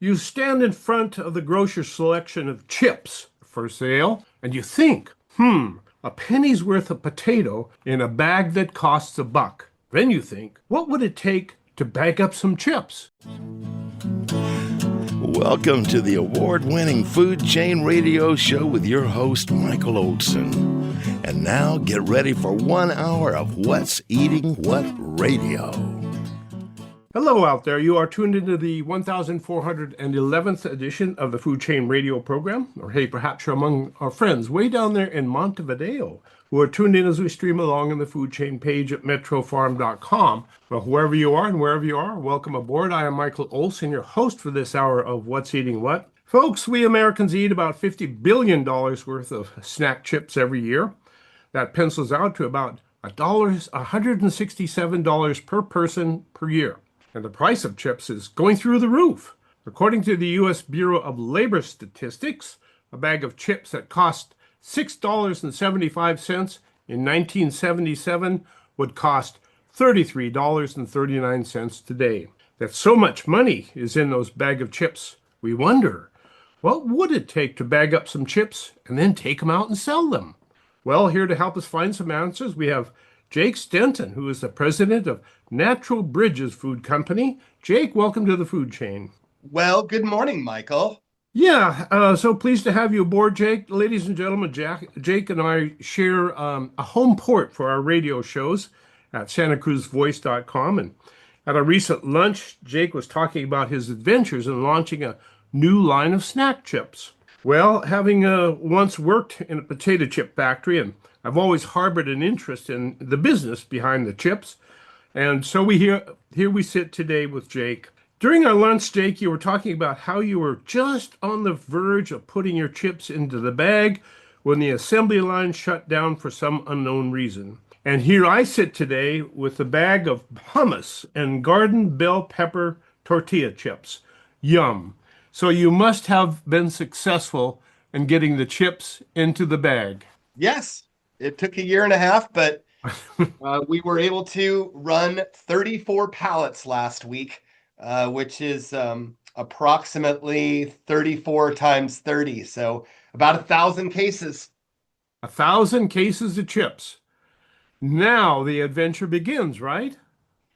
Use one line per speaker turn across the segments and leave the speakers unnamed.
You stand in front of the grocer's selection of chips for sale, and you think, a penny's worth of potato in a bag that costs a buck. Then you think, what would it take to bag up some chips?
Welcome to the award-winning Food Chain Radio Show with your host, Michael Olson. And now get ready for 1 hour of What's Eating What Radio.
Hello out there. You are tuned into the 1411th edition of the Food Chain Radio program. Or hey, perhaps you're among our friends way down there in Montevideo who are tuned in as we stream along on the Food Chain page at metrofarm.com. Well, whoever you are and wherever you are, welcome aboard. I am Michael Olson, your host for this hour of What's Eating What. Folks, we Americans eat about $50 billion worth of snack chips every year. That pencils out to about $167 per person per year. And the price of chips is going through the roof. According to the U.S. Bureau of Labor Statistics, a bag of chips that cost $6.75 in 1977 would cost $33.39 today. That so much money is in those bag of chips, we wonder, what would it take to bag up some chips and then take them out and sell them? Well, here to help us find some answers, we have Jake Stenton, who is the president of Natural Bridges Food Company. Jake, welcome to the Food Chain.
Well, good morning, Michael.
Yeah, so pleased to have you aboard, Jake. Ladies and gentlemen, Jake and I share a home port for our radio shows at santacruzvoice.com. And at a recent lunch, Jake was talking about his adventures in launching a new line of snack chips. Well, having once worked in a potato chip factory, and I've always harbored an interest in the business behind the chips. And so here we sit today with Jake. During our lunch, Jake, you were talking about how you were just on the verge of putting your chips into the bag when the assembly line shut down for some unknown reason. And here I sit today with a bag of hummus and garden bell pepper tortilla chips. Yum. So you must have been successful in getting the chips into the bag.
Yes, it took a year and a half, but we were able to run 34 pallets last week, which is approximately 34 times 30. So about 1,000 cases.
1,000 cases of chips. Now the adventure begins, right?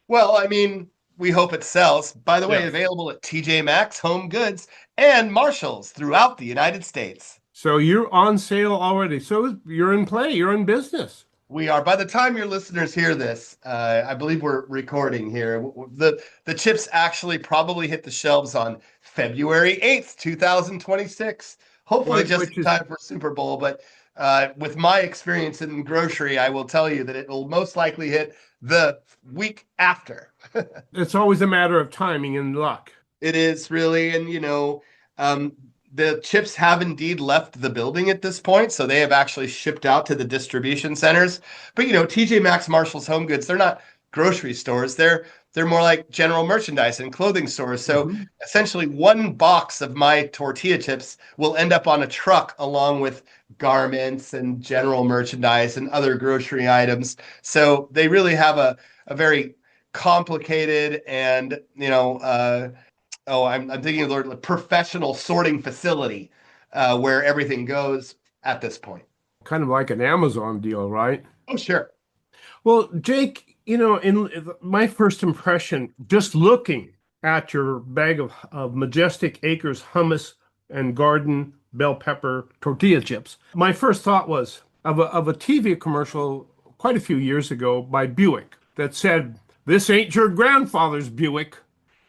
Well, I mean, we hope it sells. By the way,
Yeah.
available at TJ Maxx, Home Goods, and Marshall's throughout the United States.
So you're on sale already. So you're in play. You're in business.
We are. By the time your listeners hear this, I believe we're recording here. The chips actually probably hit the shelves on February 8th, 2026. Hopefully
Right,
just
which
in
is-
time for Super Bowl. But with my experience in grocery, I will tell you that it will most likely hit the week after.
It's always a matter of timing and luck.
It is really, and the chips have indeed left the building at this point, so they have actually shipped out to the distribution centers. But TJ Maxx, Marshall's, Home Goods, they're not grocery stores. They're more like general merchandise and clothing stores. So essentially, one box of my tortilla chips will end up on a truck along with garments and general merchandise and other grocery items. So they really have a very complicated and I'm thinking of the professional sorting facility where everything goes at this point.
Kind of like an Amazon deal, right?
Oh, sure.
Well, Jake, in my first impression, just looking at your bag of Majestic Acres hummus and garden bell pepper tortilla chips, my first thought was of a TV commercial quite a few years ago by Buick that said, "This ain't your grandfather's Buick."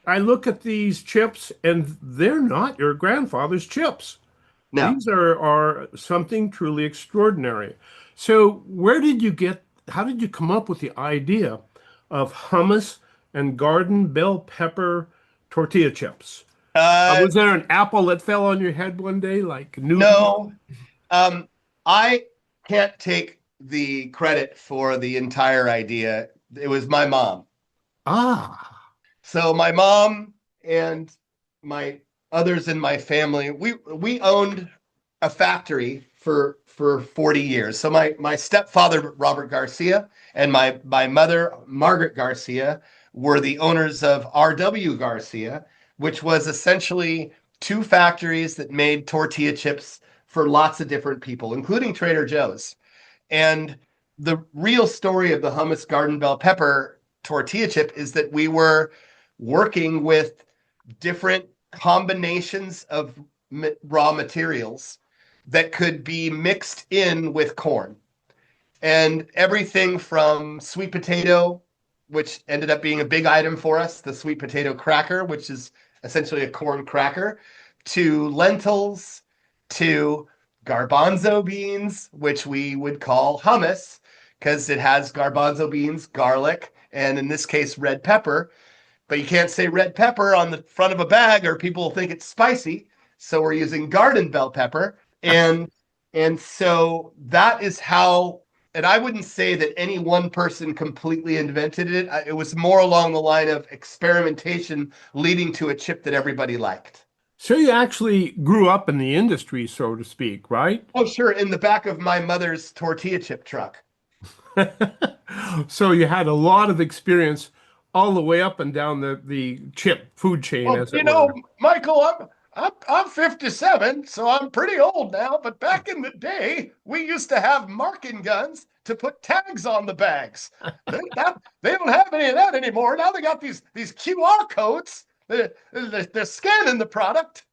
I look at these chips and they're not your grandfather's chips.
No.
These are something truly extraordinary. So how did you come up with the idea of hummus and garden bell pepper tortilla chips? Was there an apple that fell on your head one day like Newton?
No. I can't take the credit for the entire idea. It was my mom.
Ah.
So my mom and my others in my family, we owned a factory for 40 years. So my stepfather, Robert Garcia, and my mother, Margaret Garcia, were the owners of R.W. Garcia, which was essentially two factories that made tortilla chips for lots of different people, including Trader Joe's. And the real story of the hummus garden bell pepper tortilla chip is that we were working with different combinations of raw materials that could be mixed in with corn. And everything from sweet potato, which ended up being a big item for us, the sweet potato cracker, which is essentially a corn cracker, to lentils, to garbanzo beans, which we would call hummus because it has garbanzo beans, garlic, and in this case, red pepper. But you can't say red pepper on the front of a bag or people will think it's spicy. So we're using garden bell pepper. And so that is how, and I wouldn't say that any one person completely invented it. It was more along the line of experimentation leading to a chip that everybody liked.
So you actually grew up in the industry, so to speak, right?
Oh, sure. In the back of my mother's tortilla chip truck.
So you had a lot of experience all the way up and down the chip food chain,
Well,
as it were.
Michael, I'm 57, so I'm pretty old now. But back in the day, we used to have marking guns to put tags on the bags. They don't have any of that anymore. Now they got these QR codes. They're scanning the product.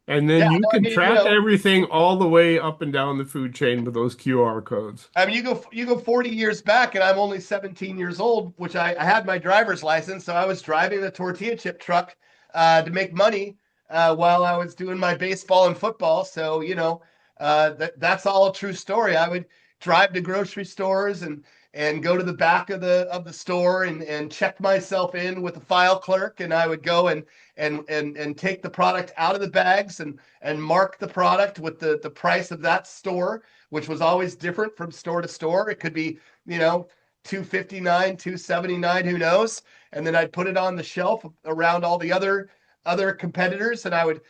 And
Yeah,
then you
no, I
can
mean,
track everything all the way up and down the food chain with those QR codes.
I mean, you go 40 years back, and I'm only 17 years old, which I had my driver's license, so I was driving the tortilla chip truck to make money while I was doing my baseball and football. So that's all a true story. I would drive to grocery stores and go to the back of the store and check myself in with the file clerk, and I would go and take the product out of the bags and mark the product with the price of that store, which was always different from store to store. It could be, 259, 279, who knows? And then I'd put it on the shelf around all the other competitors, and I would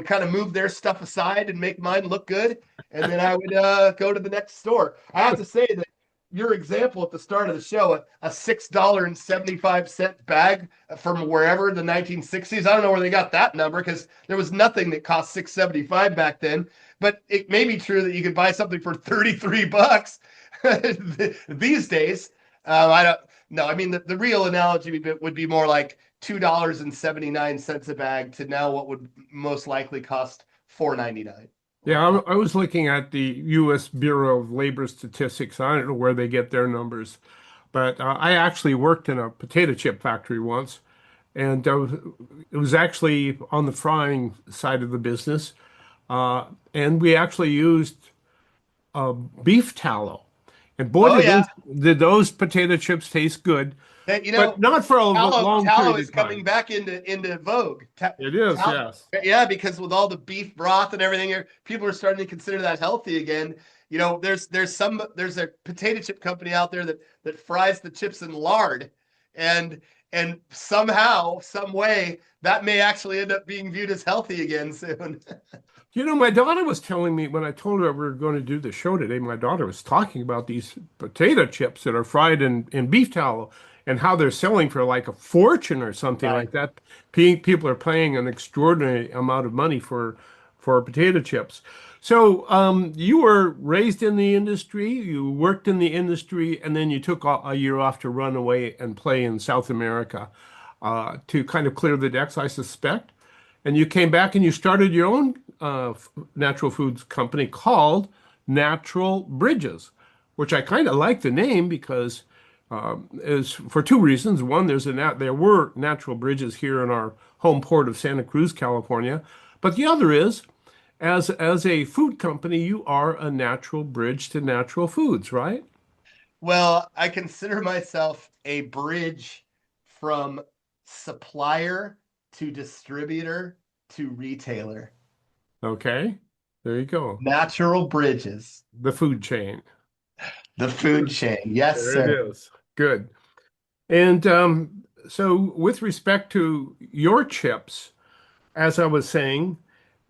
kind of move their stuff aside and make mine look good. And then I would go to the next store. I have to say that your example at the start of the show, a $6.75 bag from wherever, the 1960s. I don't know where they got that number because there was nothing that cost $6.75 back then. But it may be true that you could buy something for $33 these days. I don't know. I mean, the real analogy would be more like $2.79 a bag to now what would most likely cost $4.99.
Yeah, I was looking at the U.S. Bureau of Labor Statistics. I don't know where they get their numbers, but I actually worked in a potato chip factory once, and it was actually on the frying side of the business, and we actually used beef tallow. And boy,
Oh yeah,
did those potato chips taste good,
that
but not for a long
tallow
period
is
of
coming
time.
back into vogue.
It is,
Tallow,
yes.
yeah, because with all the beef broth and everything, people are starting to consider that healthy again. There's a potato chip company out there that fries the chips in lard, and somehow, some way, that may actually end up being viewed as healthy again soon.
My daughter was telling me when I told her we were going to do the show today, my daughter was talking about these potato chips that are fried in beef tallow and how they're selling for like a fortune or something
Right.
like that. People are paying an extraordinary amount of money for potato chips. So you were raised in the industry, you worked in the industry, and then you took a year off to run away and play in South America to kind of clear the decks, I suspect. And you came back and you started your own natural foods company called Natural Bridges, which I kind of like the name because is for two reasons. One, there were natural bridges here in our home port of Santa Cruz, California, but the other is as a food company, you are a natural bridge to natural foods, right?
Well, I consider myself a bridge from supplier to distributor to retailer.
Okay, there you go.
Natural bridges,
The food chain.
the food chain. Yes,
There it
sir.
is. Good. And so, with respect to your chips, as I was saying,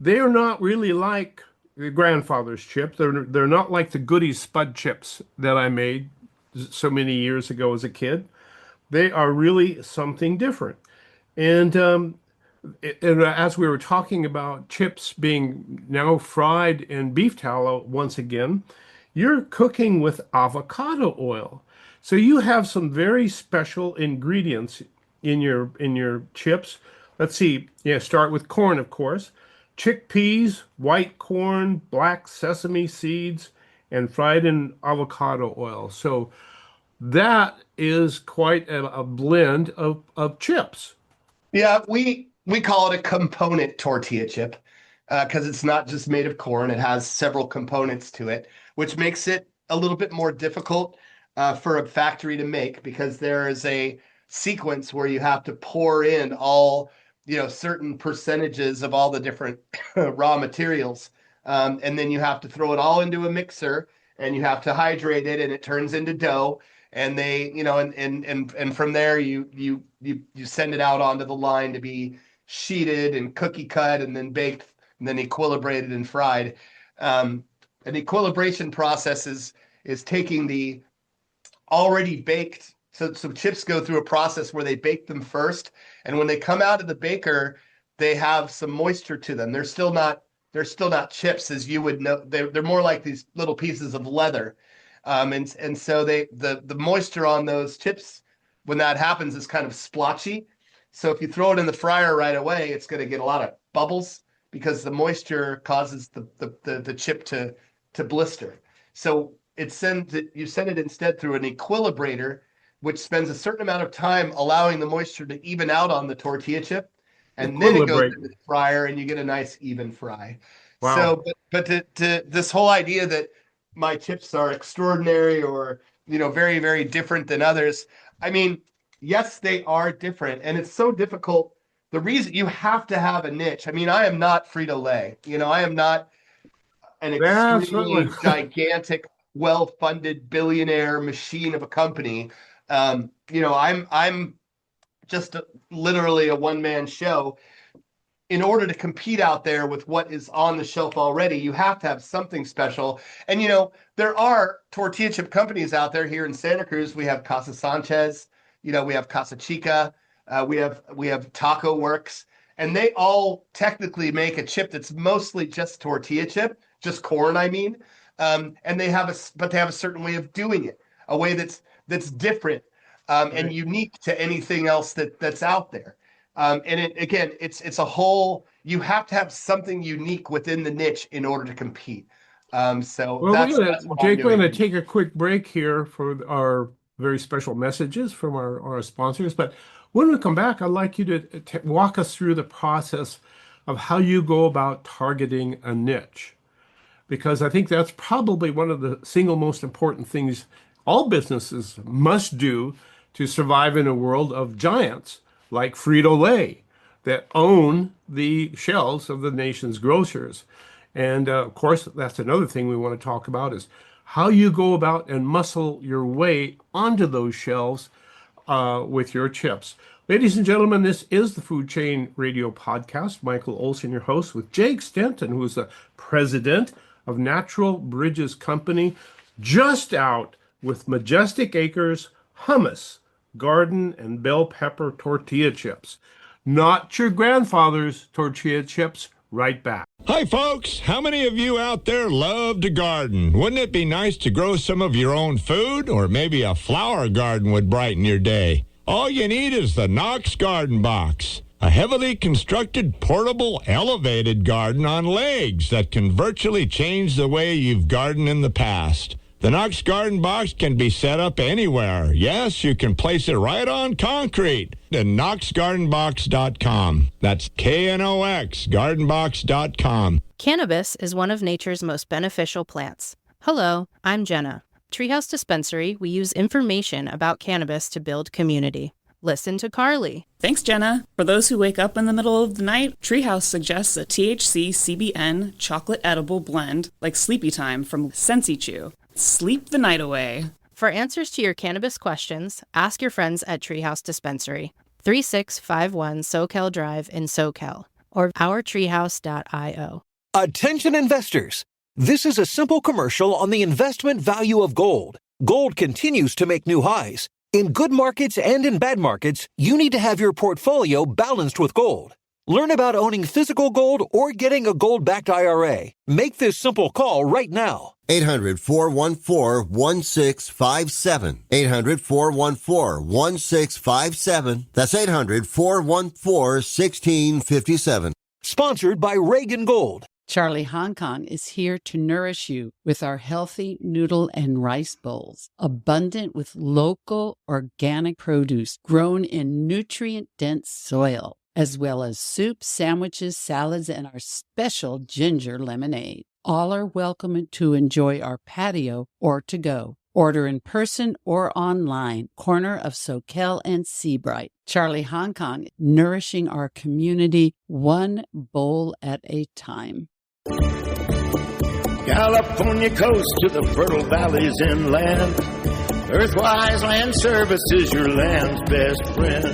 they are not really like your grandfather's chip. They're not like the Goody Spud chips that I made so many years ago as a kid. They are really something different. And And as we were talking about chips being now fried in beef tallow once again, you're cooking with avocado oil. So you have some very special ingredients in your chips. Let's see. Yeah, start with corn, of course. Chickpeas, white corn, black sesame seeds, and fried in avocado oil. So that is quite a blend of chips.
Yeah, we call it a component tortilla chip because it's not just made of corn. It has several components to it, which makes it a little bit more difficult for a factory to make because there is a sequence where you have to pour in all, certain percentages of all the different raw materials. And then you have to throw it all into a mixer and you have to hydrate it and it turns into dough. And they, and from there you send it out onto the line to be sheeted and cookie cut and then baked and then equilibrated and fried. An equilibration process is taking the already baked. So chips go through a process where they bake them first, and when they come out of the baker, they have some moisture to them. They're still not chips as you would know. They're more like these little pieces of leather. And so the moisture on those chips when that happens is kind of splotchy. So if you throw it in the fryer right away, it's going to get a lot of bubbles because the moisture causes the chip to blister. So you send it instead through an equilibrator, which spends a certain amount of time allowing the moisture to even out on the tortilla chip, and then it goes
Equilibrate.
into the fryer and you get a nice even fry.
Wow.
So, but to this whole idea that my chips are extraordinary or very, very different than others. I mean, yes, they are different, and it's so difficult. The reason you have to have a niche. I mean, I am not Frito-Lay. I am not an
That's right.
extremely gigantic, well-funded billionaire machine of a company. I'm just literally a one-man show. In order to compete out there with what is on the shelf already, you have to have something special. And there are tortilla chip companies out there here in Santa Cruz. We have Casa Sanchez, we have Casa Chica, we have Taco Works, and they all technically make a chip that's mostly just tortilla chip, just corn, I mean. And they have a certain way of doing it, a way that's different and unique to anything else that's out there. And it's a whole. You have to have something unique within the niche in order to compete. So
Well,
that's what I'm
Jake, we're
doing.
going to take a quick break here for our very special messages from our sponsors. But when we come back, I'd like you to walk us through the process of how you go about targeting a niche, because I think that's probably one of the single most important things all businesses must do to survive in a world of giants like Frito-Lay that own the shelves of the nation's grocers. And of course, that's another thing we want to talk about is how you go about and muscle your way onto those shelves with your chips. Ladies and gentlemen, this is the Food Chain Radio Podcast. Michael Olson, your host, with Jake Stenton, who is the president of Natural Bridges Company, just out with Majestic Acres hummus, garden, and bell pepper tortilla chips. Not your grandfather's tortilla chips. Right back.
Hi, folks. How many of you out there love to garden? Wouldn't it be nice to grow some of your own food? Or maybe a flower garden would brighten your day. All you need is the Knox Garden Box, a heavily constructed, portable, elevated garden on legs that can virtually change the way you've gardened in the past. The Knox Garden Box can be set up anywhere. Yes, you can place it right on concrete at knoxgardenbox.com. That's KNOX, gardenbox.com.
Cannabis is one of nature's most beneficial plants. Hello, I'm Jenna. Treehouse Dispensary, we use information about cannabis to build community. Listen to Carly.
Thanks, Jenna. For those who wake up in the middle of the night, Treehouse suggests a THC CBN chocolate edible blend like Sleepy Time from Sensi Chew. Sleep the night away.
For answers to your cannabis questions, ask your friends at Treehouse Dispensary, 3651 Soquel Drive in Soquel, or ourtreehouse.io.
Attention investors. This is a simple commercial on the investment value of gold. Gold continues to make new highs. In good markets and in bad markets, you need to have your portfolio balanced with gold. Learn about owning physical gold or getting a gold-backed IRA. Make this simple call right now.
800-414-1657. 800-414-1657. That's 800-414-1657.
Sponsored by Reagan Gold.
Charlie Hong Kong is here to nourish you with our healthy noodle and rice bowls, abundant with local organic produce grown in nutrient-dense soil, as well as soups, sandwiches, salads, and our special ginger lemonade. All are welcome to enjoy our patio or to go. Order in person or online, corner of Soquel and Seabright. Charlie Hong Kong, nourishing our community one bowl at a time.
California coast to the fertile valleys inland. Earthwise Land Service is your land's best friend.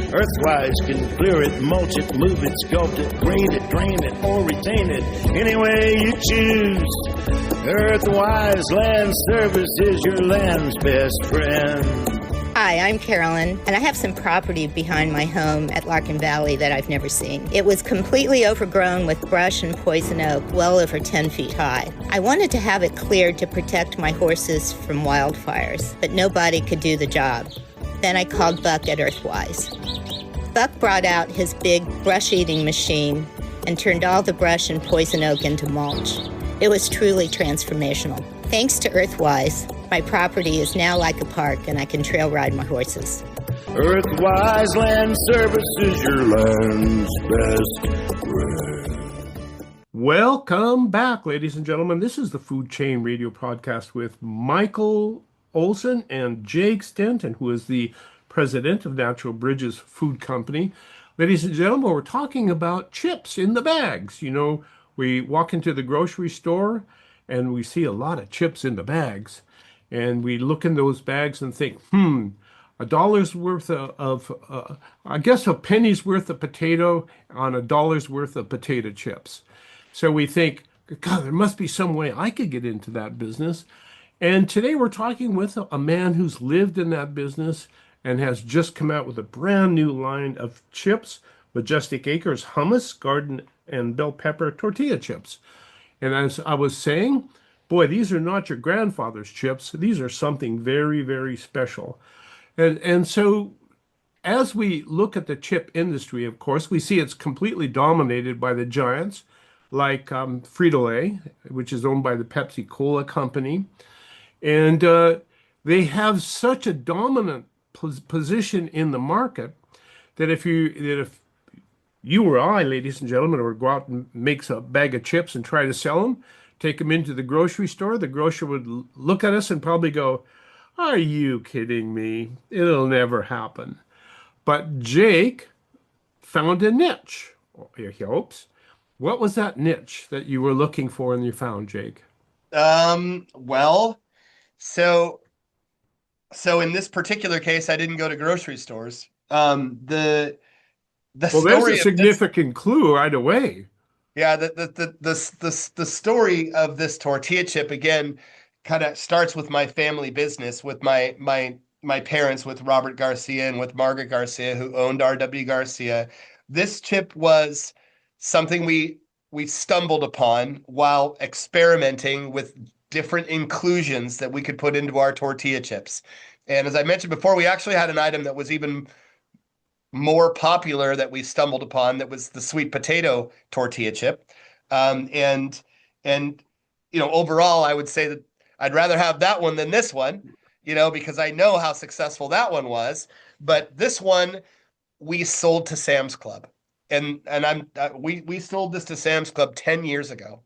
Earthwise can clear it, mulch it, move it, sculpt it, green it, drain it, or retain it, any way you choose. Earthwise Land Service is your land's best friend.
Hi, I'm Carolyn, and I have some property behind my home at Larkin Valley that I've never seen. It was completely overgrown with brush and poison oak, well over 10 feet high. I wanted to have it cleared to protect my horses from wildfires, but nobody could do the job. Then I called Buck at Earthwise. Buck brought out his big brush-eating machine and turned all the brush and poison oak into mulch. It was truly transformational. Thanks to Earthwise, my property is now like a park and I can trail ride my horses.
Earthwise Land Service is your land's best friend.
Welcome back, ladies and gentlemen. This is the Food Chain Radio Podcast with Michael Olson and Jake Stenton, who is the president of Natural Bridges Food Company. Ladies and gentlemen, we're talking about chips in the bags. You know, we walk into the grocery store and we see a lot of chips in the bags. And we look in those bags and think, $1 worth I guess a penny's worth of potato on $1 worth of potato chips. So we think, God, there must be some way I could get into that business. And today we're talking with a man who's lived in that business and has just come out with a brand new line of chips, Majestic Acres hummus, garden and bell pepper tortilla chips. And as I was saying, boy, these are not your grandfather's chips. These are something very, very special. And so as we look at the chip industry, of course, we see it's completely dominated by the giants like Frito-Lay, which is owned by the Pepsi-Cola company. And they have such a dominant position in the market that if you or I, ladies and gentlemen, were to go out and make a bag of chips and try to sell them, take them into the grocery store, the grocer would look at us and probably go, "Are you kidding me? It'll never happen." But Jake found a niche. He hopes. What was that niche that you were looking for and you found, Jake?
Well, so in this particular case, I didn't go to grocery stores. The
Well, there's a significant clue right away.
Yeah, the story of this tortilla chip again kind of starts with my family business, with my parents, with Robert Garcia and with Margaret Garcia, who owned R.W. Garcia. This chip was something we stumbled upon while experimenting with different inclusions that we could put into our tortilla chips. And as I mentioned before, we actually had an item that was even more popular that we stumbled upon, that was the sweet potato tortilla chip. And overall, I would say that I'd rather have that one than this one, because I know how successful that one was. But this one we sold to Sam's Club, and we sold this to Sam's Club 10 years ago.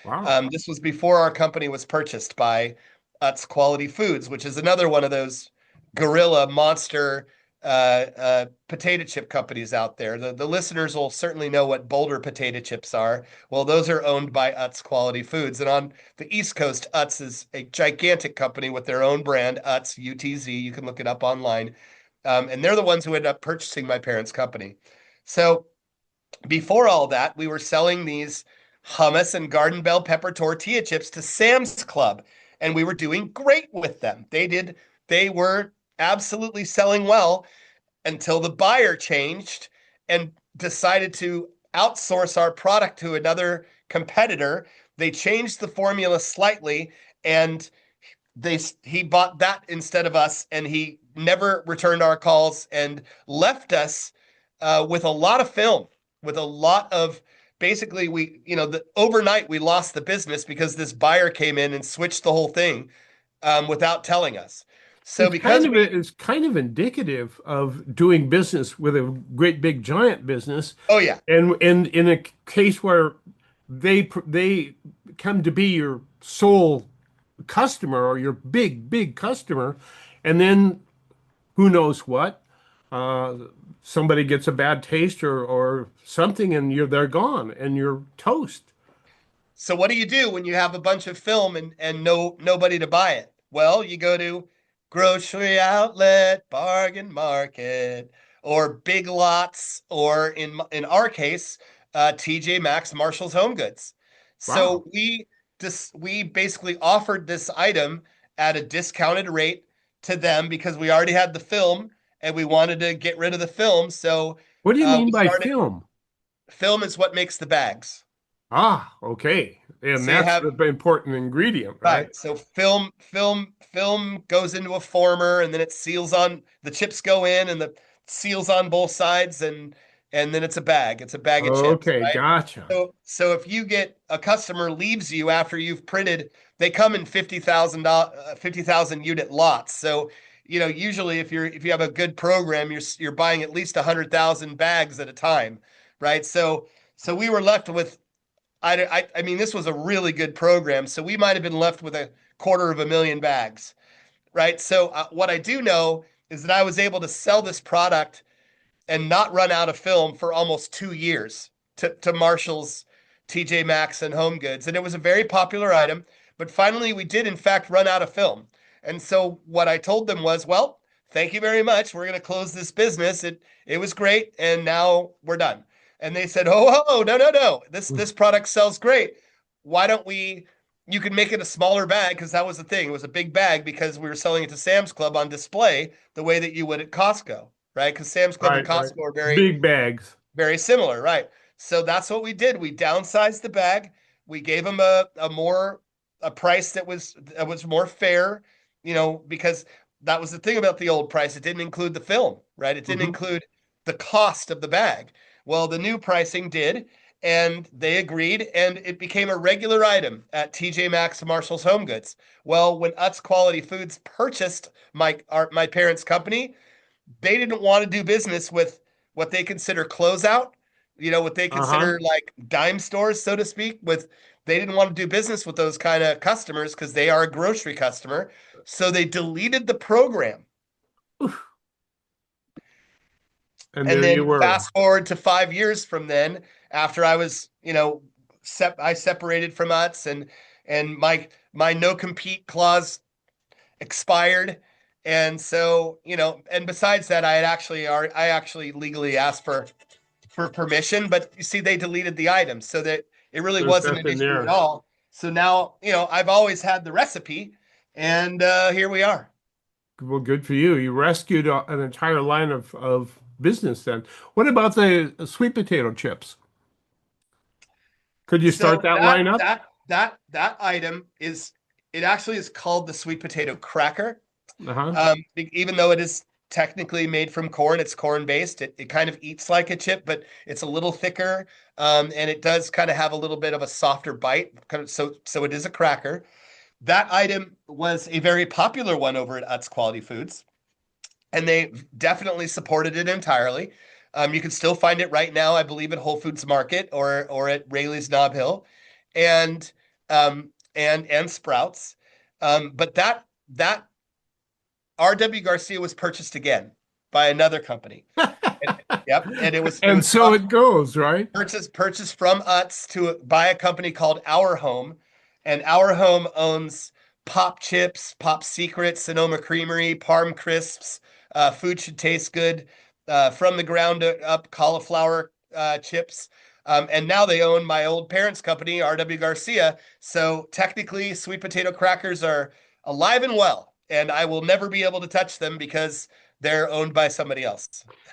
Wow.
This was before our company was purchased by Utz Quality Foods, which is another one of those gorilla monster potato chip companies out there. The listeners will certainly know what Boulder potato chips are. Well, those are owned by Utz Quality Foods. And on the East Coast, Utz is a gigantic company with their own brand, Utz, UTZ. You can look it up online. And they're the ones who ended up purchasing my parents' company. So before all that, we were selling these hummus and garden bell pepper tortilla chips to Sam's Club, and we were doing great with them. They were absolutely selling well until the buyer changed, and decided to outsource our product to another competitor. They changed the formula slightly, and he bought that instead of us, and he never returned our calls and left us with a lot of film, with a lot of basically overnight we lost the business because this buyer came in and switched the whole thing without telling us. So
it's kind of indicative of doing business with a great big giant business.
Oh yeah.
And in a case where they come to be your sole customer or your big customer, and then who knows what, somebody gets a bad taste or something, and they're gone and you're toast.
So what do you do when you have a bunch of film and nobody to buy it? Well, you go to grocery outlet, bargain market, or Big Lots, or in our case, TJ Maxx, Marshall's Home Goods. So we basically offered this item at a discounted rate to them because we already had the film and we wanted to get rid of the film. So
what do you mean by film?
Film is what makes the bags.
Ah, okay. And so that's the important ingredient, right?
So film goes into a former, and then it seals on, the chips go in and the seals on both sides, and then it's a bag. It's a bag of chips.
Okay,
right?
gotcha.
So if you get a customer leaves you after you've printed, they come in 50,000 unit lots. So usually if you have a good program, you're buying at least 100,000 bags at a time, right? So we were left with, I mean, this was a really good program. So we might have been left with 250,000 bags, right? So what I do know is that I was able to sell this product and not run out of film for almost 2 years to Marshall's, TJ Maxx, and Home Goods. And it was a very popular item, but finally we did in fact run out of film. And so what I told them was, well, thank you very much. We're going to close this business. It was great. And now we're done. And they said, oh, no. This product sells great. Why don't you can make it a smaller bag, because that was the thing. It was a big bag because we were selling it to Sam's Club on display the way that you would at Costco, right? Because Sam's Club and Costco are very
big bags,
very similar, right? So that's what we did. We downsized the bag. We gave them a price that was more fair, because that was the thing about the old price. It didn't include the film, right? It didn't include the cost of the bag. Well, the new pricing did, and they agreed, and it became a regular item at TJ Maxx, Marshall's Home Goods. Well, when Utz Quality Foods purchased my parents' company, they didn't want to do business with what they consider closeout, what they consider like dime stores, so to speak. They didn't want to do business with those kind of customers because they are a grocery customer. So they deleted the program. Oof. And then you were. Fast forward to 5 years from then, after I was, I separated from Utz, and my no compete clause expired. And so, and besides that, I actually legally asked for permission, but you see, they deleted the item so that it really wasn't an issue at all. So now, I've always had the recipe, and here we are.
Well, good for you. You rescued an entire line of business then. What about the sweet potato chips? Could you start that line up?
That item it actually is called the sweet potato cracker. Even though it is technically made from corn, it's corn based. It kind of eats like a chip, but it's a little thicker, and it does kind of have a little bit of a softer bite. So it is a cracker. That item was a very popular one over at Utz Quality Foods, and they definitely supported it entirely. You can still find it right now, I believe, at Whole Foods Market or at Rayleigh's Nob Hill, and Sprouts. But that R.W. Garcia was purchased again by another company. And it was.
And so it goes, right?
Purchased from Utz by a company called Our Home, and Our Home owns Pop Chips, Pop Secret, Sonoma Creamery, Parm Crisps, Food Should Taste Good, From the Ground Up cauliflower chips. And now they own my old parents' company, R.W. Garcia. So technically, sweet potato crackers are alive and well, and I will never be able to touch them because they're owned by somebody else.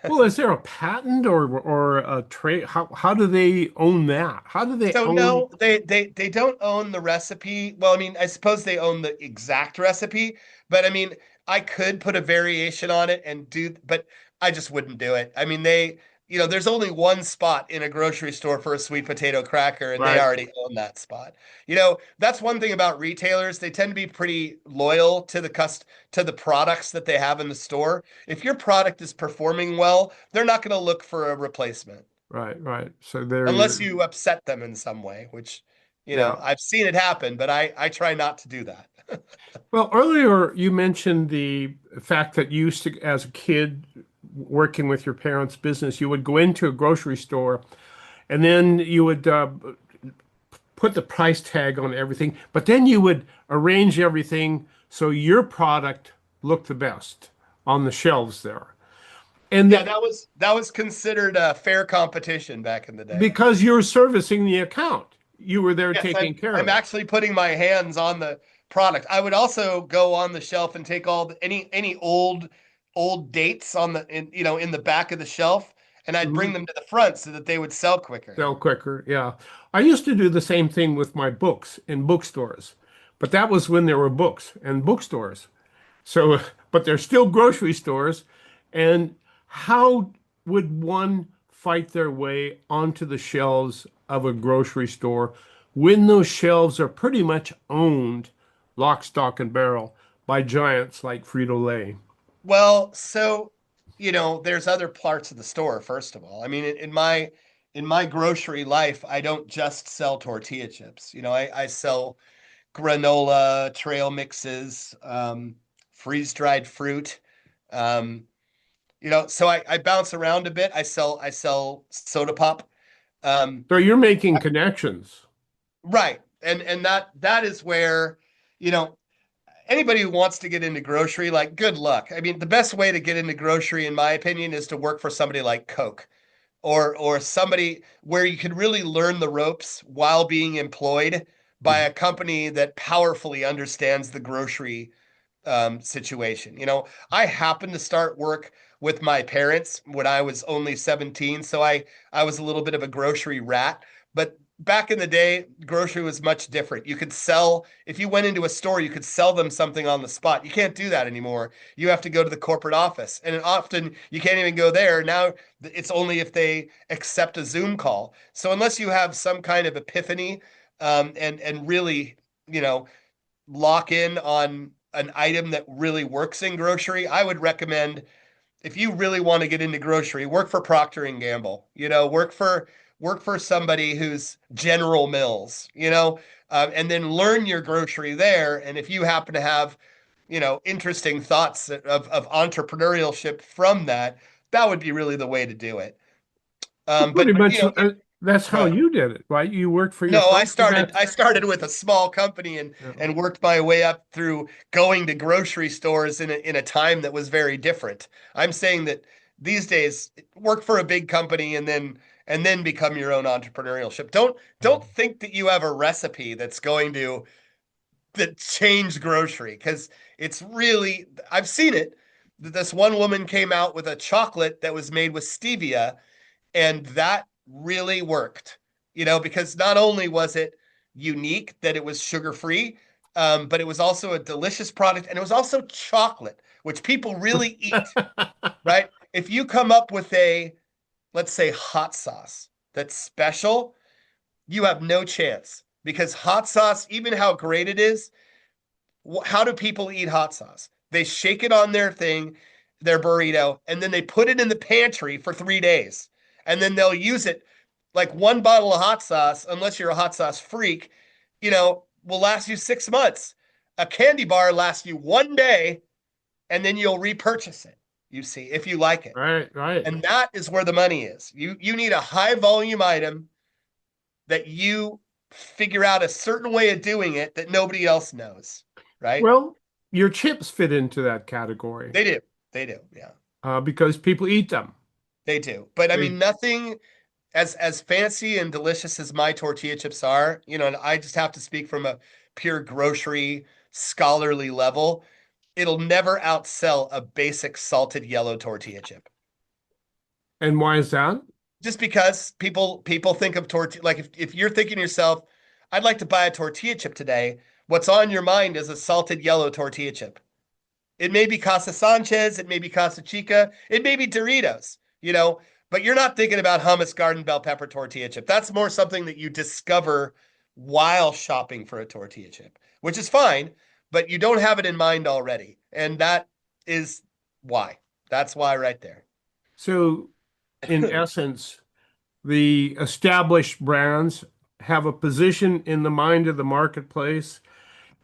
Well, is there a patent or a trade? How do they own that? How do they
So
own?
no, they don't own the recipe. Well, I mean, I suppose they own the exact recipe, but I mean, I could put a variation on it and do, but I just wouldn't do it. I mean, there's only one spot in a grocery store for a sweet potato cracker, and they
Right.
already own that spot. That's one thing about retailers. They tend to be pretty loyal to the products that they have in the store. If your product is performing well, they're not going to look for a replacement
Right. So there
unless
you,
you upset them in some way, which,
yeah.
I've seen it happen, but I try not to do that.
Well, earlier you mentioned the fact that you used to, as a kid, working with your parents' business, you would go into a grocery store and then you would put the price tag on everything, but then you would arrange everything so your product looked the best on the shelves there. And
Yeah, that was considered a fair competition back in the day.
because you're servicing the account, you were there
Yes,
taking care of
I'm
it.
actually putting my hands on the product. I would also go on the shelf and take any old dates in the back of the shelf, and I'd bring
Mhm.
them to the front so that they would sell quicker.
Sell quicker. Yeah. I used to do the same thing with my books in bookstores, but that was when there were books and bookstores. So, but they're still grocery stores. And how would one fight their way onto the shelves of a grocery store when those shelves are pretty much owned, lock, stock, and barrel, by giants like Frito-Lay?
Well, so, there's other parts of the store, first of all. I mean, in my grocery life, I don't just sell tortilla chips. I sell granola, trail mixes, freeze-dried fruit. Um, so I bounce around a bit. I sell soda pop. Um,
So you're making connections.
right. And that is where, you know, anybody who wants to get into grocery, like, good luck. I mean, the best way to get into grocery, in my opinion, is to work for somebody like Coke or somebody where you can really learn the ropes while being employed by a company that powerfully understands the grocery situation. I happened to start work with my parents when I was only 17, so I was a little bit of a grocery rat. But back in the day, grocery was much different. You could sell, if you went into a store, you could sell them something on the spot. You can't do that anymore. You have to go to the corporate office, and often you can't even go there. Now it's only if they accept a Zoom call. So unless you have some kind of epiphany, and really, lock in on an item that really works in grocery, I would recommend, if you really want to get into grocery, work for Procter and Gamble. Work for somebody who's General Mills. And then learn your grocery there. And if you happen to have, interesting thoughts of entrepreneurship from that, that would be really the way to do it.
Pretty
But
much, that's how
but
you did it, right? You worked for
no, I
yourself.
started I started with a small company and worked my way up through going to grocery stores in a time that was very different. I'm saying that these days, work for a big company and then become your own entrepreneurship. Don't think that you have a recipe that's going to that change grocery, because it's really, I've seen it. This one woman came out with a chocolate that was made with stevia, and that really worked, because not only was it unique that it was sugar free, but it was also a delicious product, and it was also chocolate, which people really eat, right? If you come up with let's say, hot sauce that's special, you have no chance, because hot sauce, even how great it is, how do people eat hot sauce? They shake it on their burrito, and then they put it in the pantry for 3 days. And then they'll use it, like one bottle of hot sauce, unless you're a hot sauce freak, will last you 6 months. A candy bar lasts you one day, and then you'll repurchase it, you see, if you like it.
Right.
And that is where the money is. You need a high volume item that you figure out a certain way of doing it that nobody else knows, right?
Well, your chips fit into that category
They do, yeah,
because people eat them.
they do. But I
They-
mean, nothing as fancy and delicious as my tortilla chips are, and I just have to speak from a pure grocery scholarly level. it'll never outsell a basic salted yellow tortilla chip.
And why is that?
Just because people think of tortilla, like if you're thinking to yourself, I'd like to buy a tortilla chip today, what's on your mind is a salted yellow tortilla chip. It may be Casa Sanchez, it may be Casa Chica, it may be Doritos, but you're not thinking about hummus garden bell pepper tortilla chip. That's more something that you discover while shopping for a tortilla chip, which is fine, but you don't have it in mind already. And that is why. That's why right there.
So in essence, the established brands have a position in the mind of the marketplace,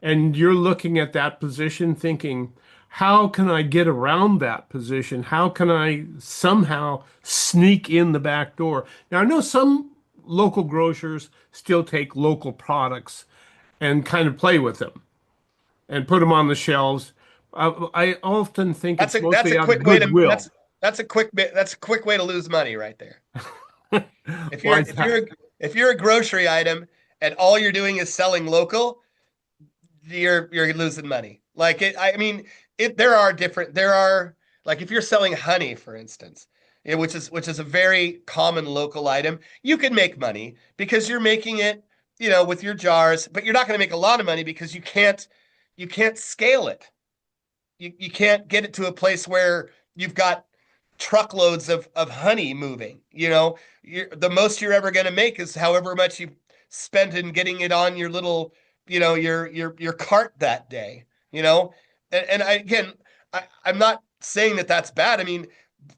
and you're looking at that position thinking, how can I get around that position? How can I somehow sneak in the back door? Now, I know some local grocers still take local products and kind of play with them and put them on the shelves. I often think it's mostly out of goodwill.
That's a quick way to lose money right there. If you're a grocery item and all you're doing is selling local, you're losing money. Like there are like if you're selling honey, for instance, which is a very common local item, you can make money because you're making it, with your jars, but you're not going to make a lot of money because you can't scale it. You can't get it to a place where you've got truckloads of honey moving. The most you're ever going to make is however much you spent in getting it on your little, your cart that day. I'm not saying that that's bad. I mean,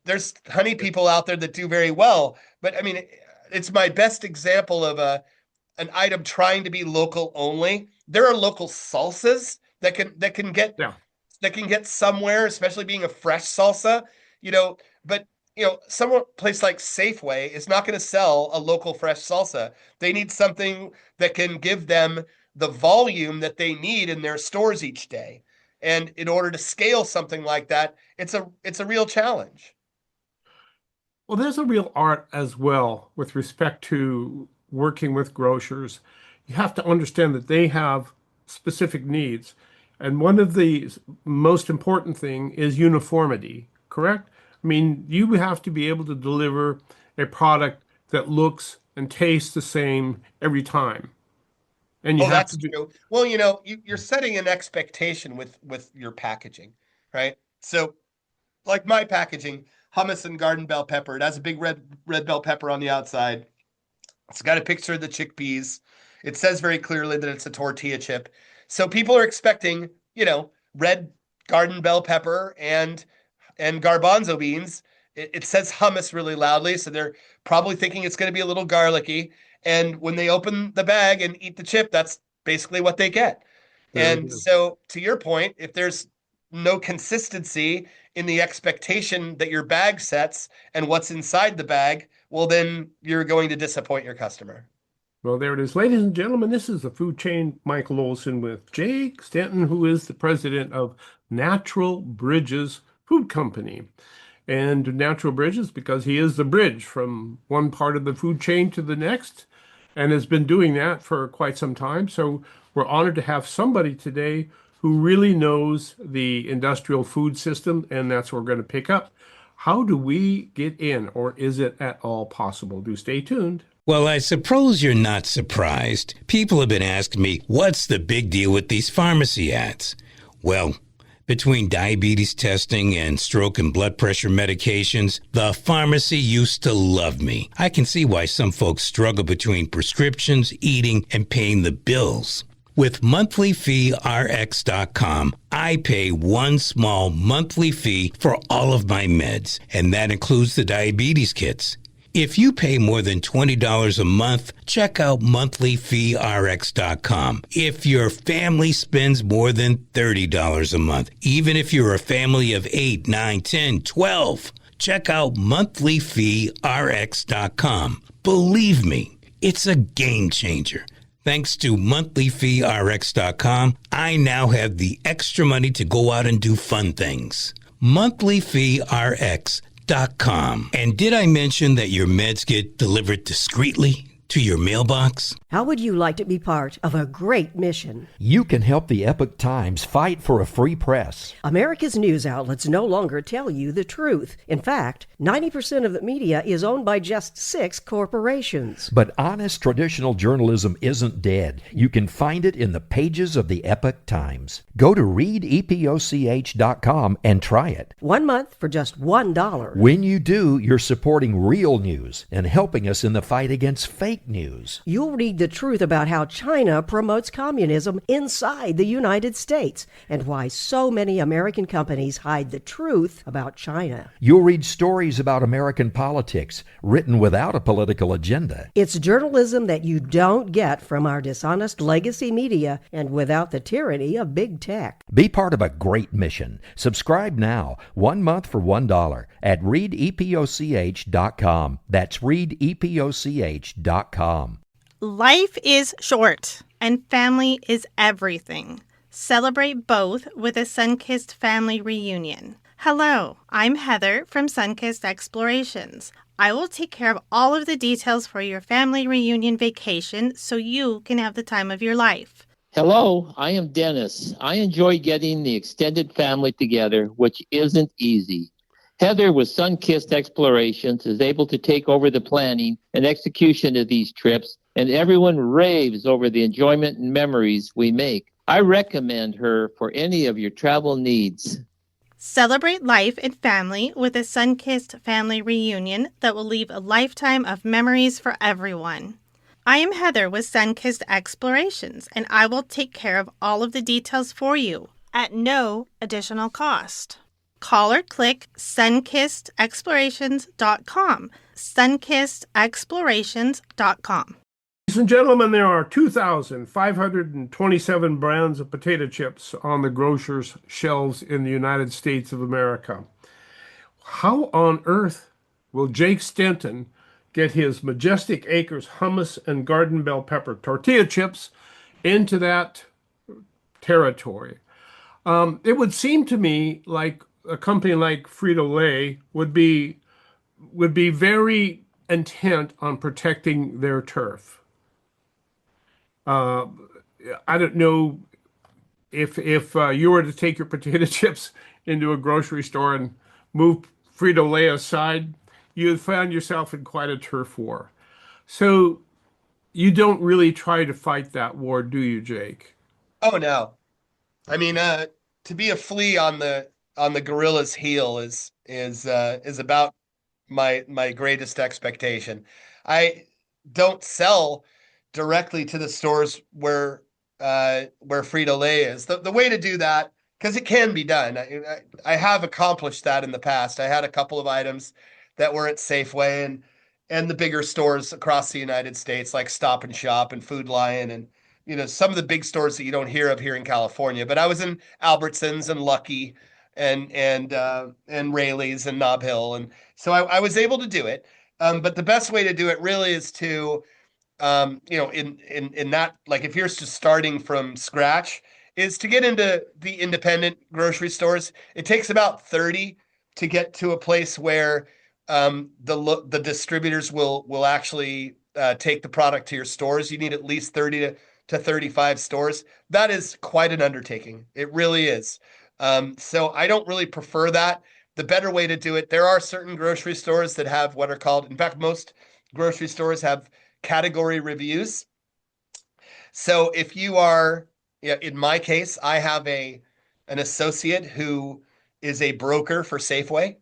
there's honey people out there that do very well, but I mean, it's my best example of an item trying to be local only. There are local salsas that can get somewhere, especially being a fresh salsa, but some place like Safeway is not going to sell a local fresh salsa. They need something that can give them the volume that they need in their stores each day. And in order to scale something like that, it's a real challenge.
Well, there's a real art as well with respect to working with grocers. You have to understand that they have specific needs. And one of the most important thing is uniformity, correct? I mean, you have to be able to deliver a product that looks and tastes the same every time. And
that's true. Well, you're setting an expectation with your packaging, right? So like my packaging, hummus and garden bell pepper, it has a big red bell pepper on the outside. It's got a picture of the chickpeas. It says very clearly that it's a tortilla chip. So people are expecting, red garden bell pepper and garbanzo beans. It says hummus really loudly, so they're probably thinking it's going to be a little garlicky. And when they open the bag and eat the chip, that's basically what they get. And so to your point, if there's no consistency in the expectation that your bag sets and what's inside the bag, well, then you're going to disappoint your customer.
Well, there it is. Ladies and gentlemen, this is the food chain Michael Olson with Jake Stenton, who is the president of Natural Bridges Food Company. And Natural Bridges, because he is the bridge from one part of the food chain to the next, and has been doing that for quite some time. So we're honored to have somebody today who really knows the industrial food system, and that's what we're going to pick up. How do we get in, or is it at all possible? Do stay tuned.
Well, I suppose you're not surprised. People have been asking me, what's the big deal with these pharmacy ads? Well, between diabetes testing and stroke and blood pressure medications, the pharmacy used to love me. I can see why some folks struggle between prescriptions, eating, and paying the bills. With monthlyfeerx.com, I pay one small monthly fee for all of my meds, and that includes the diabetes kits. If you pay more than $20 a month, check out monthlyfeerx.com. If your family spends more than $30 a month, even if you're a family of 8, 9, 10, 12, check out monthlyfeerx.com. Believe me, it's a game changer. Thanks to monthlyfeerx.com, I now have the extra money to go out and do fun things. monthlyfeerx.com. And did I mention that your meds get delivered discreetly? to your mailbox?
How would you like to be part of a great mission?
You can help the Epoch Times fight for a free press.
America's news outlets no longer tell you the truth. In fact, 90% of the media is owned by just 6 corporations.
But honest traditional journalism isn't dead. You can find it in the pages of the Epoch Times. Go to readepoch.com and try it.
1 month for just $1.
When you do, you're supporting real news and helping us in the fight against fake news.
You'll read the truth about how China promotes communism inside the United States and why so many American companies hide the truth about China.
You'll read stories about American politics written without a political agenda.
It's journalism that you don't get from our dishonest legacy media and without the tyranny of big tech.
Be part of a great mission. Subscribe now, 1 month for $1 at readepoch.com. That's readepoch.com.
Life is short, and family is everything. Celebrate both with a Sunkissed family reunion. Hello, I'm Heather from Sunkissed Explorations. I will take care of all of the details for your family reunion vacation so you can have the time of your life.
Hello, I am Dennis. I enjoy getting the extended family together, which isn't easy. Heather with Sunkissed Explorations is able to take over the planning and execution of these trips, and everyone raves over the enjoyment and memories we make. I recommend her for any of your travel needs.
Celebrate life and family with a Sunkissed family reunion that will leave a lifetime of memories for everyone. I am Heather with Sunkissed Explorations, and I will take care of all of the details for you at no additional cost. Call or click sunkissedexplorations.com, sunkissedexplorations.com.
Ladies and gentlemen, there are 2,527 brands of potato chips on the grocer's shelves in the United States of America. How on earth will Jake Stenton get his Majestic Acres hummus and garden bell pepper tortilla chips into that territory? It would seem to me like a company like Frito-Lay would be very intent on protecting their turf. I don't know if you were to take your potato chips into a grocery store and move Frito-Lay aside, you'd find yourself in quite a turf war. So you don't really try to fight that war, do you, Jake?
Oh no. I mean, to be a flea on the gorilla's heel is about my greatest expectation. I don't sell directly to the stores where Frito-Lay is. The way to do that, because it can be done. I have accomplished that in the past. I had a couple of items that were at Safeway and the bigger stores across the United States, like Stop and Shop and Food Lion, and some of the big stores that you don't hear of here in California. But I was in Albertsons and Lucky and Rayleigh's and Nob Hill, and so I was able to do it. But the best way to do it really is to in that, like, if you're just starting from scratch, is to get into the independent grocery stores. It takes about 30 to get to a place where the distributors will actually take the product to your stores. You need at least 30 to 35 stores. That is quite an undertaking. It really is. So I don't really prefer that. The better way to do it, there are certain grocery stores that have what are called, in fact, most grocery stores have category reviews. So if you are, in my case, I have an associate who is a broker for Safeway.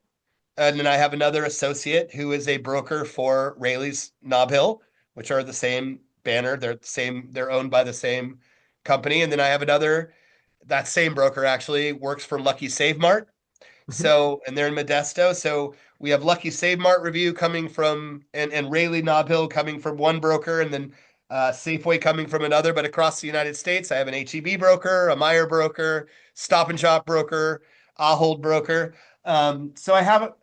And then I have another associate who is a broker for Rayleigh's Nob Hill, which are the same banner. They're owned by the same company. And then I have that same broker actually works for Lucky Save Mart. So, and they're in Modesto. So we have Lucky Save Mart review coming from, and Rayleigh Nob Hill coming from one broker, and then Safeway coming from another. But across the United States, I have an H-E-B broker, a Meijer broker, Stop and Shop broker, Ahold broker. So I have,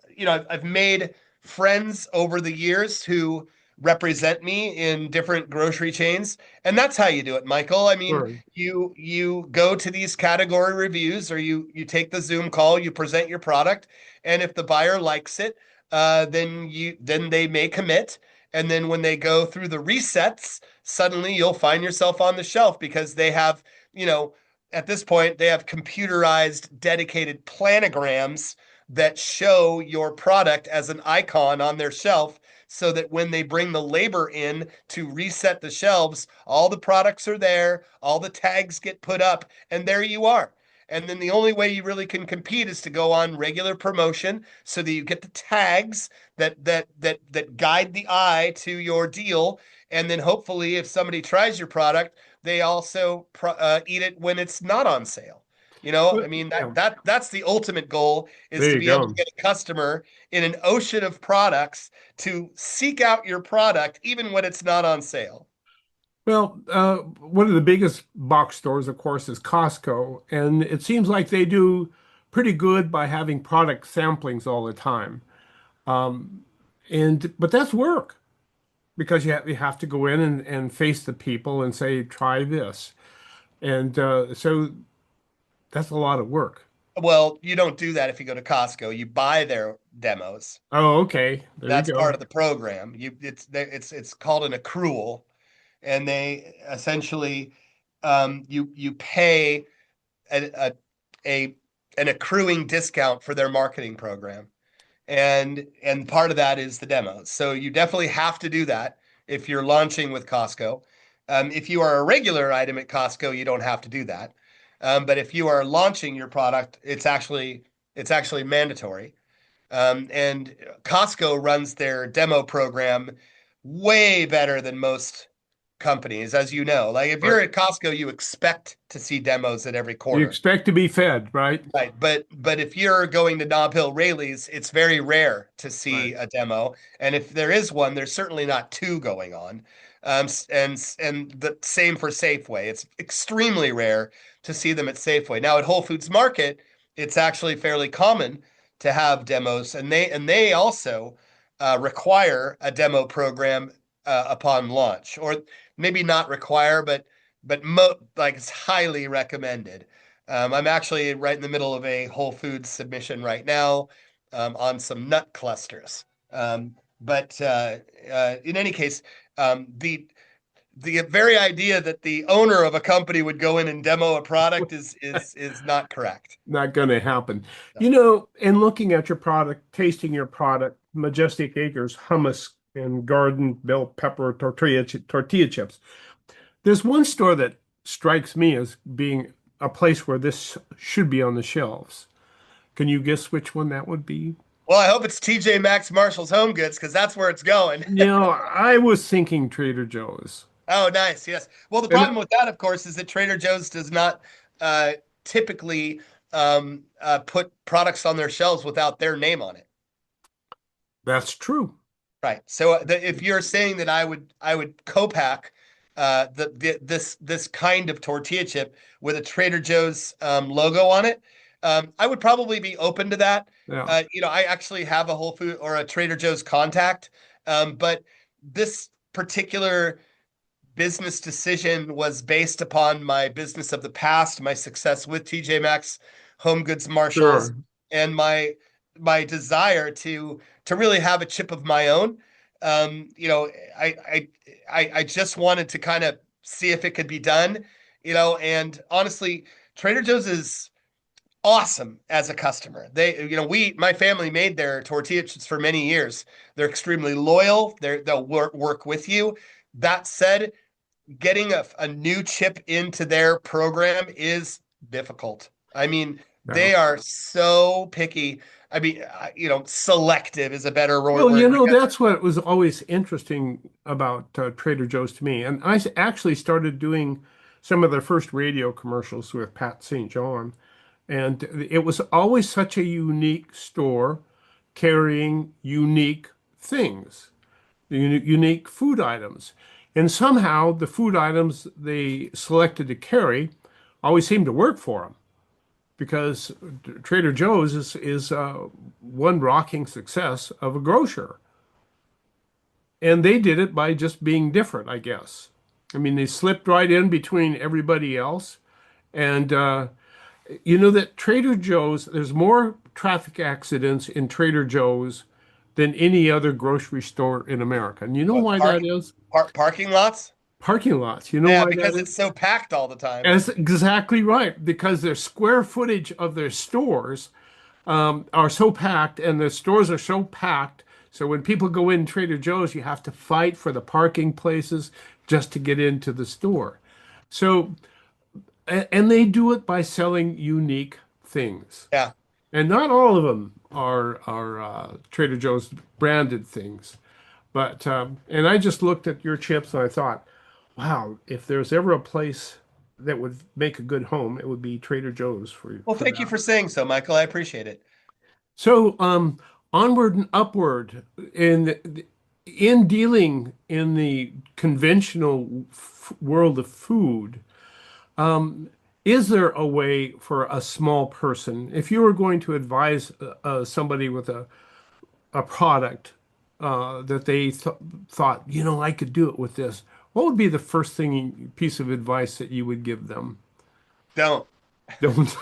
I've made friends over the years who represent me in different grocery chains. And that's how you do it, Michael. I mean, sure. You go to these category reviews, or you take the Zoom call, you present your product. And if the buyer likes it, then they may commit. And then when they go through the resets, suddenly you'll find yourself on the shelf because they have, at this point, they have computerized dedicated planograms that show your product as an icon on their shelf so that when they bring the labor in to reset the shelves, all the products are there, all the tags get put up, and there you are. And then the only way you really can compete is to go on regular promotion so that you get the tags that guide the eye to your deal. And then hopefully if somebody tries your product, they also eat it when it's not on sale. I mean, that's the ultimate goal, is
There
to
you
be able
go.
to get a customer in an ocean of products to seek out your product even when it's not on sale.
Well, one of the biggest box stores, of course, is Costco, and it seems like they do pretty good by having product samplings all the time. But that's work because you have to go in and face the people and say, try this. And so that's a lot of work.
Well, you don't do that if you go to Costco. You buy their demos.
Oh, okay. There you
That's
go.
part of the program. It's called an accrual, and they essentially you pay a, a an accruing discount for their marketing program, and part of that is the demos. So you definitely have to do that if you're launching with Costco. If you are a regular item at Costco, you don't have to do that. But if you are launching your product, it's actually mandatory. And Costco runs their demo program way better than most companies, as you know. Like if you're at Costco, you expect to see demos at every
You
corner.
expect to be fed, right?
Right. But if you're going to Nob Hill Rayleigh's, it's very rare to see a demo. And if there is one, there's certainly not two going on. And the same for Safeway. It's extremely rare to see them at Safeway. Now at Whole Foods Market, it's actually fairly common to have demos, and they also require a demo program upon launch, or maybe not require, but like it's highly recommended. I'm actually right in the middle of a Whole Foods submission right now on some nut clusters. But in any case, the very idea that the owner of a company would go in and demo a product is not correct.
Not going to happen. In looking at your product, tasting your product, Majestic Acres hummus and garden bell pepper tortilla chips. There's one store that strikes me as being a place where this should be on the shelves. Can you guess which one that would be?
Well, I hope it's TJ Maxx Marshall's Home Goods, because that's where it's going.
I was thinking Trader Joe's.
Oh, nice. Yes. Well, the problem with that, of course, is that Trader Joe's does not typically put products on their shelves without their name on it.
That's true.
Right. So if you're saying that I would co-pack this kind of tortilla chip with a Trader Joe's logo on it, I would probably be open to that.
Yeah.
I actually have a Whole Food or a Trader Joe's contact, but this particular business decision was based upon my business of the past, my success with TJ Maxx, Home Goods, Marshalls,
Sure.
and my desire to really have a chip of my own. I just wanted to kind of see if it could be done, and honestly, Trader Joe's is awesome as a customer. My family made their tortilla chips for many years. They're extremely loyal. They'll work with you. That said, getting a new chip into their program is difficult. I mean, they are so picky. I mean, selective is a better word.
Well, that's what was always interesting about Trader Joe's to me. And I actually started doing some of their first radio commercials with Pat St. John. And it was always such a unique store carrying unique things, unique food items. And somehow the food items they selected to carry always seemed to work for them, because Trader Joe's is one rocking success of a grocer. And they did it by just being different, I guess. I mean, they slipped right in between everybody else. And that Trader Joe's, there's more traffic accidents in Trader Joe's than any other grocery store in America. And you know why that is?
Parking lots?
Parking lots. You know
Yeah,
why
because
that
it's
is?
so packed all the time.
That's exactly right. Because their square footage of their stores are so packed, and the stores are so packed. So when people go in Trader Joe's, you have to fight for the parking places just to get into the store. So, and they do it by selling unique things.
Yeah.
And not all of them are Trader Joe's branded things. But and I just looked at your chips and I thought, wow, if there's ever a place that would make a good home, it would be Trader Joe's for you.
Well, thank you for saying so, Michael. I appreciate it.
So, onward and upward in dealing in the conventional world of food, is there a way for a small person, if you were going to advise somebody with a product that they thought, I could do it with this, what would be the first piece of advice that you would give them?
Don't.
Don't.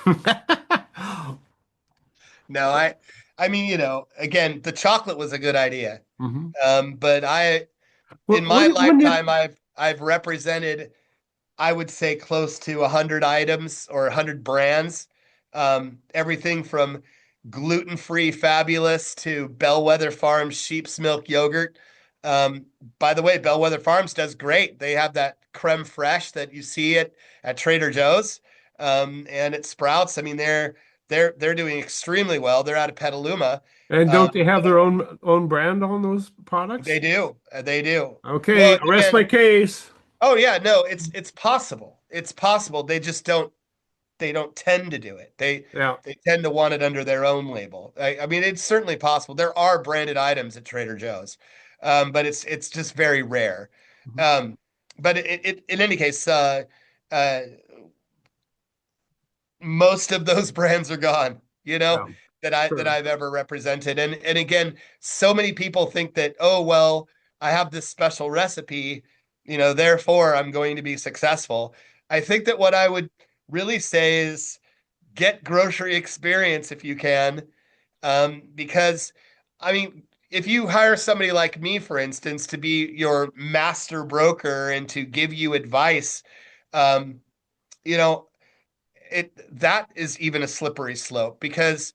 No, I mean, again, the chocolate was a good idea.
Mm-hmm.
But in my lifetime, I've represented, I would say, close to 100 items or 100 brands. Everything from gluten-free fabulous to Bellwether Farms sheep's milk yogurt. By the way, Bellwether Farms does great. They have that creme fraiche that you see at Trader Joe's, and at Sprouts. I mean, they're doing extremely well. They're out of Petaluma.
And don't they have their own brand on those products?
They do. They do.
Okay,
Well,
rest my case.
Oh yeah, no, it's possible. It's possible. They just don't tend to do it. They tend to want it under their own label. I mean, it's certainly possible. There are branded items at Trader Joe's, but it's just very rare. But in any case, most of those brands are gone, that I've ever represented. And again, so many people think that, oh, well, I have this special recipe, therefore I'm going to be successful. I think that what I would really say is get grocery experience if you can. Because I mean, if you hire somebody like me, for instance, to be your master broker and to give you advice, that is even a slippery slope, because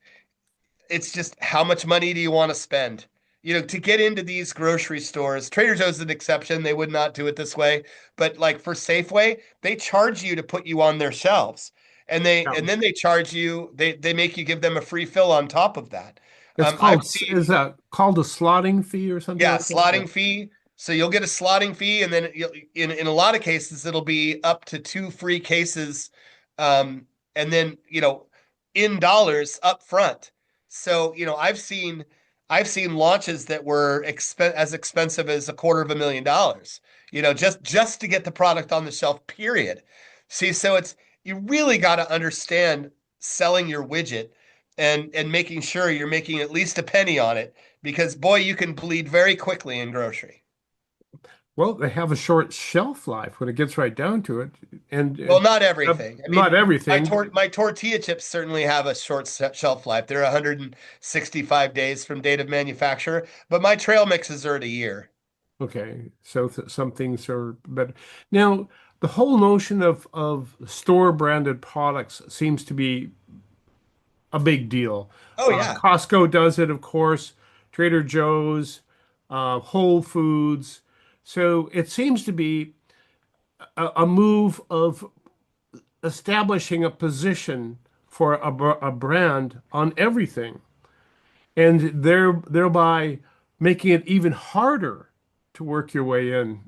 it's just, how much money do you want to spend? To get into these grocery stores. Trader Joe's is an exception. They would not do it this way. But like for Safeway, they charge you to put you on their shelves. And then they charge you, they make you give them a free fill on top of that.
Is that called a slotting fee or something?
Yeah,
like
slotting fee. So you'll get a slotting fee, and then in a lot of cases, it'll be up to 2 free cases, and then in dollars up front. So I've seen launches that were as expensive as $250,000, just to get the product on the shelf, period. See, so you really got to understand selling your widget and making sure you're making at least a penny on it, because boy, you can bleed very quickly in grocery.
Well, they have a short shelf life when it gets right down to it.
Well, not everything.
Not everything.
My tortilla chips certainly have a short shelf life. They're 165 days from date of manufacture, but my trail mixes are at a year.
Okay, so some things are better. Now, the whole notion of store-branded products seems to be a big deal.
Oh, yeah.
Costco does it, of course. Trader Joe's, Whole Foods. So it seems to be a move of establishing a position for a brand on everything, and thereby making it even harder to work your way in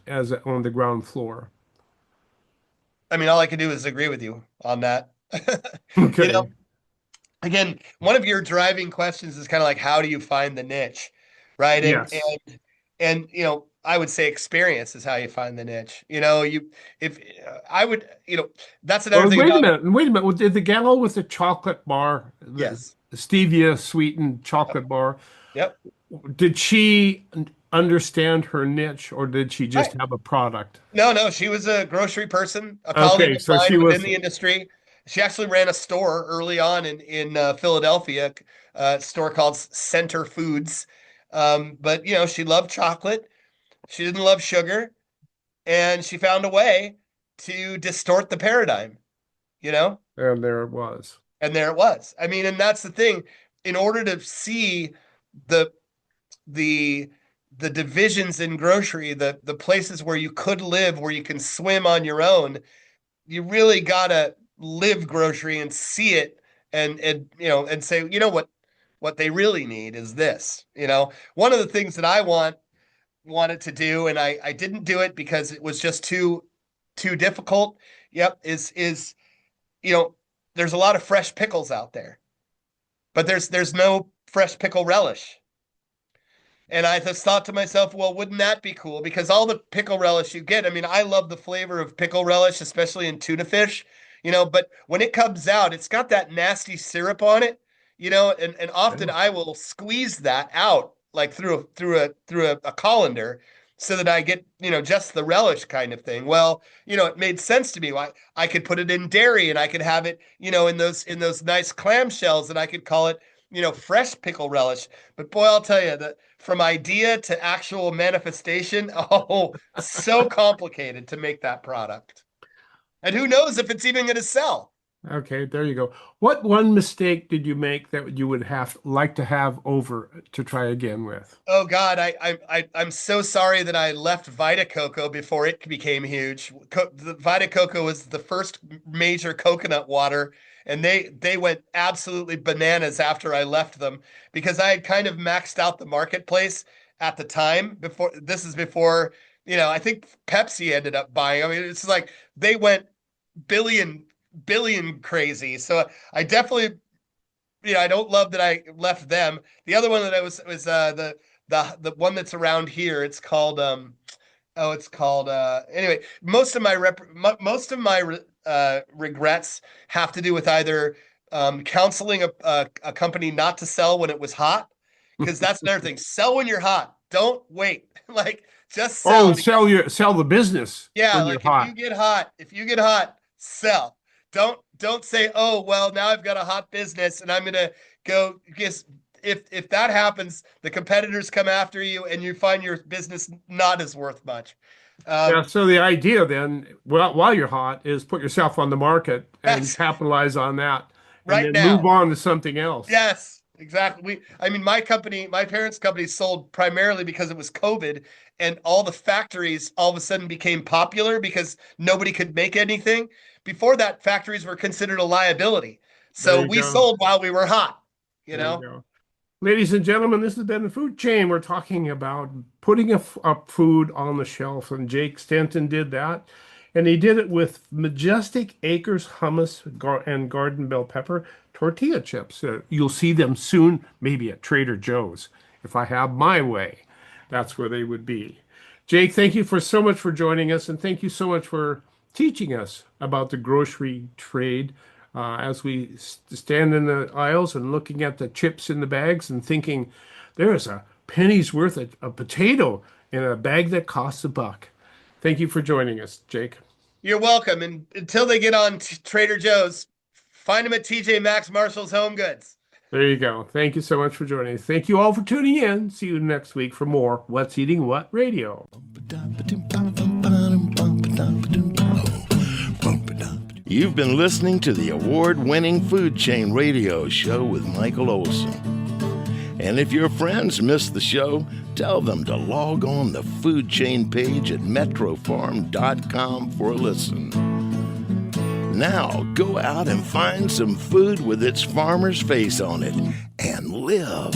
as on the ground floor.
I mean, all I can do is agree with you on that.
Okay.
Again, one of your driving questions is kind of like, how do you find the niche, right?
Yes.
And I would say experience is how you find the niche. That's another thing.
Wait a minute. Did the gal with the chocolate bar,
yes,
the stevia sweetened chocolate bar,
yep,
did she understand her niche, or did she just have a product?
No, she was a grocery person, a colleague of mine within the industry. She actually ran a store early on in Philadelphia, a store called Center Foods. But, she loved chocolate. She didn't love sugar. And she found a way to distort the paradigm,
And there it was.
And there it was. I mean, and that's the thing. In order to see the divisions in grocery, the places where you could live, where you can swim on your own, you really gotta live grocery and see it and say, what they really need is this. One of the things that I wanted to do, and I didn't do it because it was just too difficult. Yep, is there's a lot of fresh pickles out there, but there's no fresh pickle relish. And I just thought to myself, well, wouldn't that be cool? Because all the pickle relish you get, I mean, I love the flavor of pickle relish, especially in tuna fish, but when it comes out, it's got that nasty syrup on it, and often I will squeeze that out like through a colander so that I get, just the relish kind of thing. Well, it made sense to me. I could put it in dairy and I could have it, in those nice clamshells, and I could call it, fresh pickle relish. But boy, I'll tell you that from idea to actual manifestation, so complicated to make that product. And who knows if it's even going to sell.
Okay, there you go. What one mistake did you make that you would like to have over to try again with?
Oh God, I'm so sorry that I left Vita Coco before it became huge. The Vita Coco was the first major coconut water, and they went absolutely bananas after I left them because I had kind of maxed out the marketplace at the time. Before I think Pepsi ended up buying. I mean, it's like they went billion crazy. So I definitely, I don't love that I left them. The other one that I was the one that's around here. It's called anyway. Most of my regrets have to do with either counseling a company not to sell when it was hot, because that's another thing. Sell when you're hot. Don't wait. Like just sell.
Sell the business.
Yeah,
when
like
you're hot.
if you get hot, sell. Don't say, oh, well, now I've got a hot business and I'm going to go, because if that happens, the competitors come after you and you find your business not as worth much.
So the idea then, while you're hot, is put yourself on the market and capitalize on that. And then move on to something else.
Yes, exactly. My parents' company sold primarily because it was COVID, and all the factories all of a sudden became popular because nobody could make anything. Before that, factories were considered a liability. So we sold while we were hot, you know?
Ladies and gentlemen, this has been the Food Chain. We're talking about putting a food on the shelf, and Jake Stenton did that. And he did it with Majestic Acres hummus and garden bell pepper tortilla chips. You'll see them soon, maybe at Trader Joe's. If I have my way, that's where they would be. Jake, thank you so much for joining us, and thank you so much for teaching us about the grocery trade as we stand in the aisles and looking at the chips in the bags and thinking, there's a penny's worth of potato in a bag that costs $1. Thank you for joining us, Jake.
You're welcome. And until they get on Trader Joe's, find them at TJ Maxx, Marshall's Home Goods.
There you go. Thank you so much for joining us. Thank you all for tuning in. See you next week for more What's Eating What Radio.
You've been listening to the award-winning Food Chain Radio Show with Michael Olson. And if your friends missed the show, tell them to log on the Food Chain page at metrofarm.com for a listen. Now, go out and find some food with its farmer's face on it and live.